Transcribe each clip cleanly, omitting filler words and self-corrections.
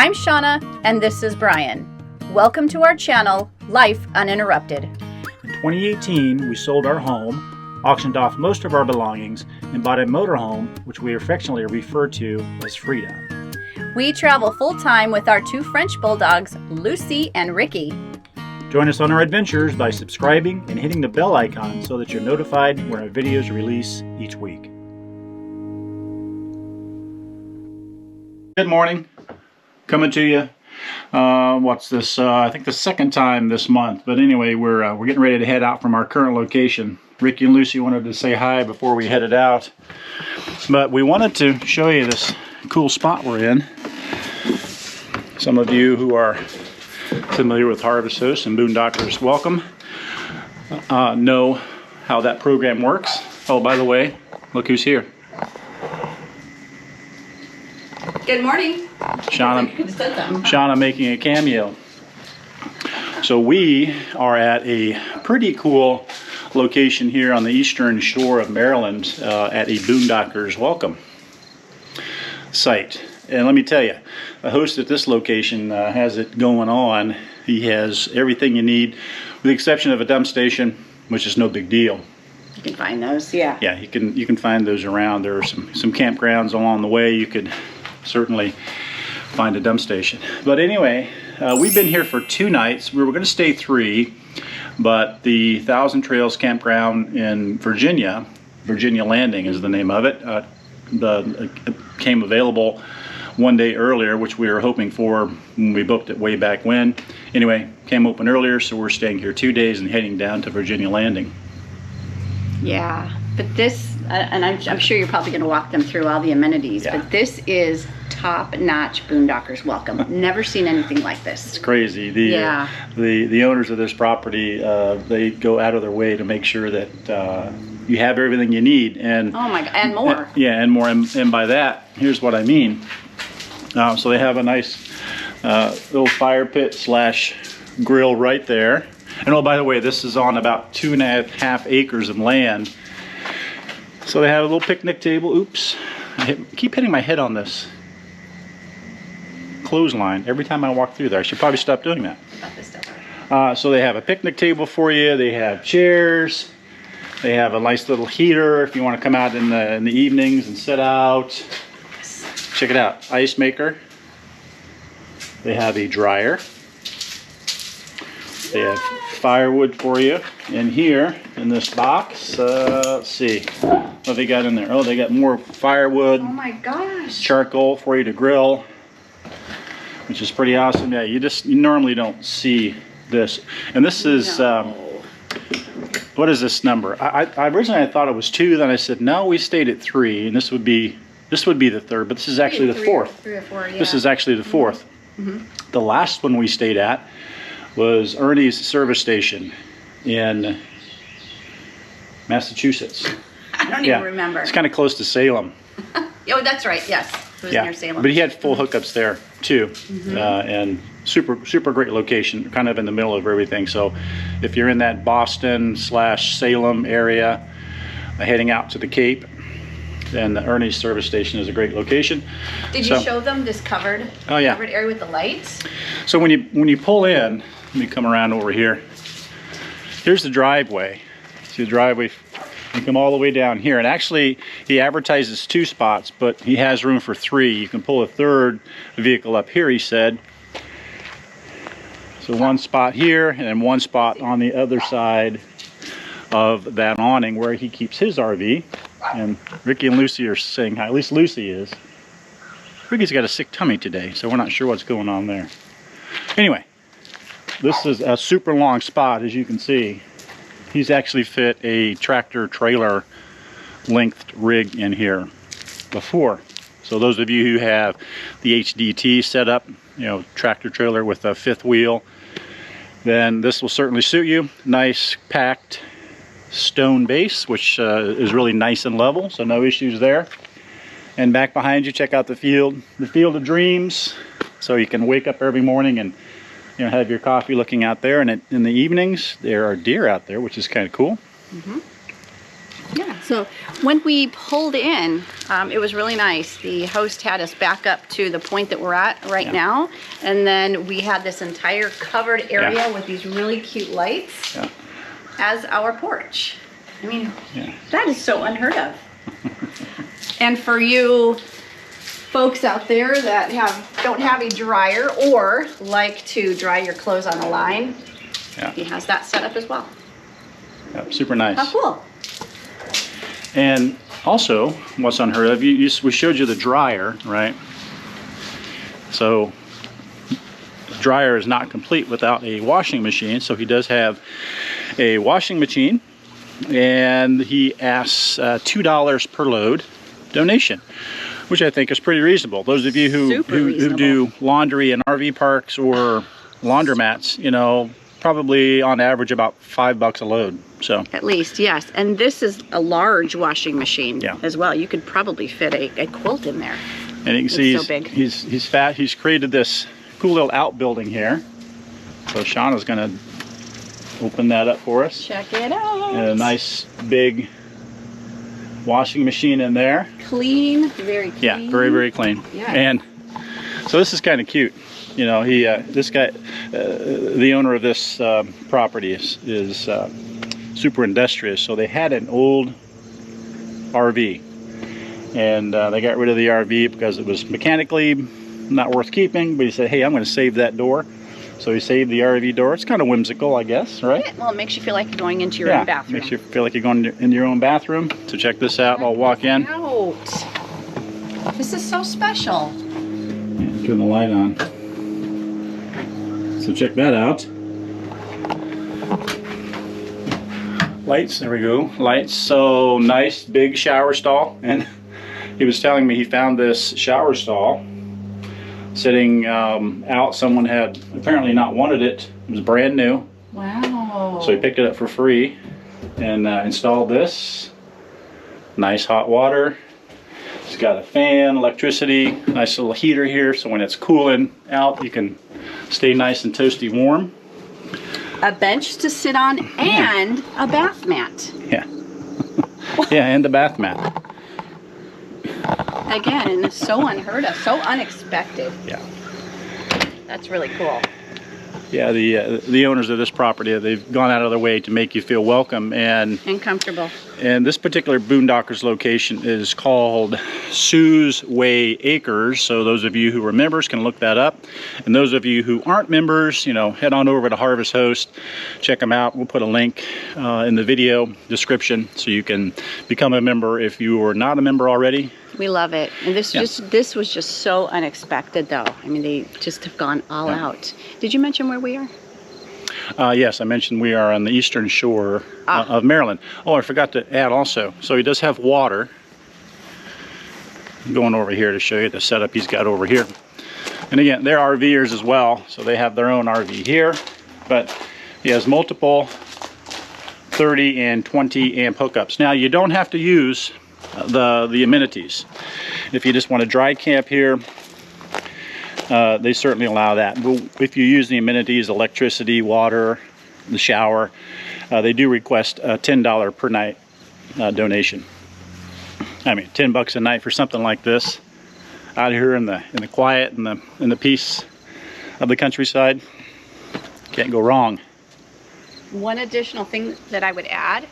I'm Shauna, and this is Brian. Welcome to our channel, Life Uninterrupted. In 2018, we sold our home, auctioned off most of our belongings, and bought a motorhome, which we affectionately refer to as Frida. We travel full-time with our two French bulldogs, Lucy and Ricky. Join us on our adventures by subscribing and hitting the bell icon so that you're notified when our videos release each week. Good morning. Coming to you. What's this? I think the second time this month. But anyway, we're getting ready to head out from our current location. Ricky and Lucy wanted to say hi before we headed out. But we wanted to show you this cool spot we're in. Some of you who are familiar with Harvest and Boondockers Welcome know how that program works. Oh, by the way, look who's here. Good morning. Shauna making a cameo. So we are at a pretty cool location here on the eastern shore of Maryland at a Boondockers Welcome site. And let me tell you, the host at this location has it going on. He has everything you need, with the exception of a dump station, which is no big deal. You can find those, yeah. Yeah, you can find those around. There are some campgrounds along the way. You could certainly find a dump station. But anyway, we've been here for 2 nights. We were going to stay 3, but the Thousand Trails campground in Virginia Landing is the name of it, came available 1 day earlier, which we were hoping for when we booked it way back when. Anyway, came open earlier, so we're staying here 2 days and heading down to Virginia Landing. Yeah, but this, and I'm sure you're probably going to walk them through all the amenities, Yeah. but this is top-notch Boondockers Welcome. Never seen anything like this. It's crazy. The owners of this property, they go out of their way to make sure that you have everything you need. And oh my God, and more. Yeah, and more. And by that, here's what I mean. So they have a nice little fire pit / grill right there. And oh, by the way, this is on about 2.5 acres of land. So they have a little picnic table. Oops, I keep hitting my head on this clothesline every time I walk through there. I should probably stop doing that. So they have a picnic table for you. They have chairs. They have a nice little heater if you want to come out in the evenings and sit out. Check it out, ice maker. They have a dryer. They have firewood for you in here in this box. Let's see what they got in there. Oh, they got more firewood. Oh my gosh. Charcoal for you to grill, which is pretty awesome. Yeah, you normally don't see this. And this is what is this number? I originally thought it was 2. Then I said no, we stayed at 3, and this would be the 3rd, but this is actually the 4th. 3 or 4, yeah. This is actually the 4th. Mm-hmm. The last one we stayed at was Ernie's service station in Massachusetts. I don't even remember. It's kind of close to Salem. Oh, that's right. Yes, it was near Salem. But he had full hookups there too. Mm-hmm. And super great location, kind of in the middle of everything. So if you're in that Boston / Salem area, heading out to the Cape, then the Ernie's service station is a great location. Did you show them this covered area with the lights? So when you pull in, let me come around over here. Here's the driveway. See the driveway, you come all the way down here. And actually, he advertises 2 spots, but he has room for 3. You can pull a 3rd vehicle up here, he said. So 1 spot here, and then 1 spot on the other side of that awning where he keeps his RV. And Ricky and Lucy are saying hi. At least Lucy is. Ricky's got a sick tummy today, so we're not sure what's going on there. Anyway, this is a super long spot, as you can see. He's actually fit a tractor trailer length rig in here before. So those of you who have the HDT set up, tractor trailer with a 5th wheel, then this will certainly suit you. Nice packed stone base, which is really nice and level, so no issues there. And back behind you, check out the field of dreams. So you can wake up every morning and have your coffee looking out there. And in the evenings, there are deer out there, which is kind of cool. Mm-hmm. Yeah. So when we pulled in, it was really nice. The host had us back up to the point that we're at right now. And then we had this entire covered area with these really cute lights as our porch. I mean, that is so unheard of. And for you folks out there that don't have a dryer or like to dry your clothes on the line, he has that set up as well. Yep, super nice. How cool. And also, what's unheard of, we showed you the dryer, right? So, the dryer is not complete without a washing machine, so he does have a washing machine, and he asks $2 per load donation, which I think is pretty reasonable. Those of you who do laundry in RV parks or laundromats, you know, probably on average about $5 a load. So at least, yes. And this is a large washing machine as well. You could probably fit a quilt in there. And you can see so big. he's fat. He's created this cool little outbuilding here. So Shauna's gonna open that up for us. Check it out. And a nice big washing machine in there. Clean, very clean. Yeah, very, very clean. Yeah. And so this is kind of cute. You know, this guy, the owner of this property is super industrious. So they had an old RV, and they got rid of the RV because it was mechanically not worth keeping. But he said, "Hey, I'm going to save that door." So he saved the RV door. It's kind of whimsical, I guess, right? Yeah, well, it makes you feel like you're going into your own bathroom. Makes you feel like you're going in your own bathroom. So check this out. I'll walk in. This is so special. Yeah, turn the light on. So check that out. Lights, there we go. Lights, so nice big shower stall. And he was telling me he found this shower stall sitting out. Someone had apparently not wanted it. It was brand new. Wow. So he picked it up for free and installed this. Nice hot water. It's got a fan, electricity, nice little heater here, so when it's cooling out, you can stay nice and toasty warm. A bench to sit on and a bath mat. Yeah. Yeah, and the bath mat. Again, so unheard of, so unexpected. Yeah. That's really cool. Yeah, the owners of this property, they've gone out of their way to make you feel welcome and comfortable. And this particular Boondockers location is called Sue's Way Acres. So those of you who are members can look that up. And those of you who aren't members, you know, head on over to Harvest Host, check them out. We'll put a link in the video description so you can become a member if you are not a member already. We love it. And this was just so unexpected, though. I mean, they just have gone all out. Did you mention where we are? Yes, I mentioned we are on the eastern shore of Maryland. Oh, I forgot to add also. So he does have water. I'm going over here to show you the setup he's got over here. And again, they're RVers as well, so they have their own RV here. But he has multiple 30 and 20 amp hookups. Now, you don't have to use the amenities. If you just want to dry camp here, they certainly allow that. But if you use the amenities, electricity, water, the shower, they do request a $10 per night donation. I mean, $10 a night for something like this out here in the quiet and the peace of the countryside. Can't go wrong. One additional thing that I would add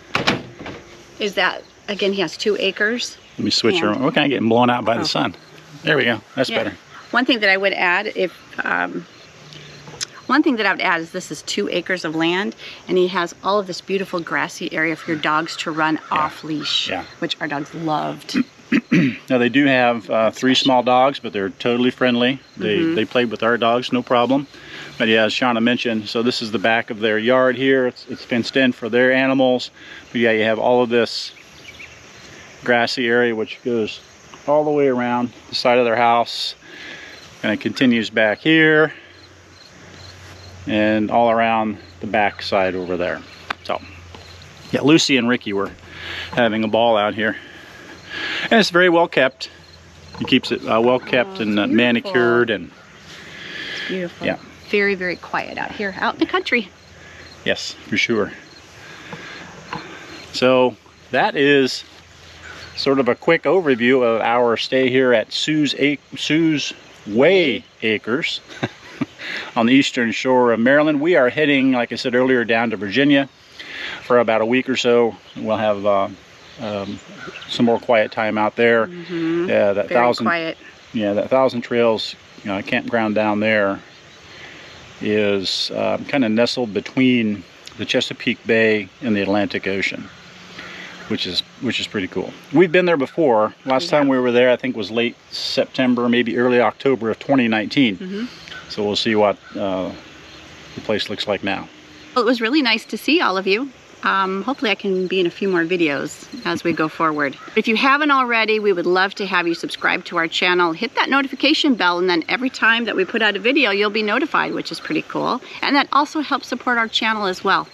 is that, again, he has 2 acres. Let me switch around. We're kind of getting blown out by the sun. There we go. That's better. One thing that I would add, is this is 2 acres of land, and he has all of this beautiful grassy area for your dogs to run off leash, which our dogs loved. Now they do have 3 small dogs, but they're totally friendly. They played with our dogs, no problem. But yeah, as Shauna mentioned, so this is the back of their yard here. It's fenced in for their animals. But yeah, you have all of this grassy area which goes all the way around the side of their house, and it continues back here and all around the back side over there. So yeah, Lucy and Ricky were having a ball out here, and it's very well kept. He keeps it well kept and manicured, and it's beautiful. Yeah, very, very quiet out here, out in the country. Yes, for sure. So that is sort of a quick overview of our stay here at Sue's Way Acres on the eastern shore of Maryland. We are heading, like I said earlier, down to Virginia for about a week or so. We'll have some more quiet time out there. Yeah, that Very quiet. Yeah, that 1,000 Trails campground down there is kind of nestled between the Chesapeake Bay and the Atlantic Ocean, which is pretty cool. We've been there before. Last time we were there, I think, was late September, maybe early October of 2019. So we'll see what the place looks like now. Well, it was really nice to see all of you. Hopefully I can be in a few more videos as we go forward. If you haven't already, we would love to have you subscribe to our channel. Hit that notification bell, and then every time that we put out a video, you'll be notified, which is pretty cool. And that also helps support our channel as well.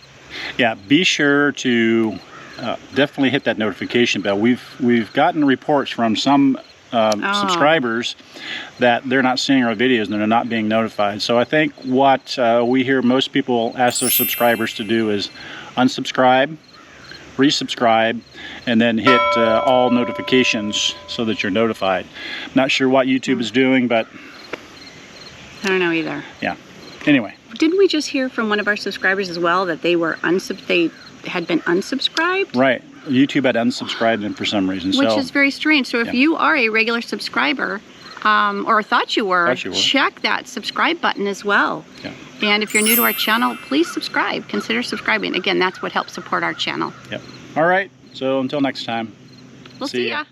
Yeah, be sure to definitely hit that notification bell. We've gotten reports from some subscribers that they're not seeing our videos and they're not being notified. So I think what we hear most people ask their subscribers to do is unsubscribe, resubscribe, and then hit all notifications so that you're notified. Not sure what YouTube is doing, but I don't know either. Yeah. Anyway. Didn't we just hear from one of our subscribers as well that they were they had been unsubscribed? Right. YouTube had unsubscribed them for some reason. Which is very strange. So if you are a regular subscriber, or thought you were, check that subscribe button as well. Yeah. And if you're new to our channel, please subscribe. Consider subscribing. Again, that's what helps support our channel. Yep. All right. So until next time. We'll see ya.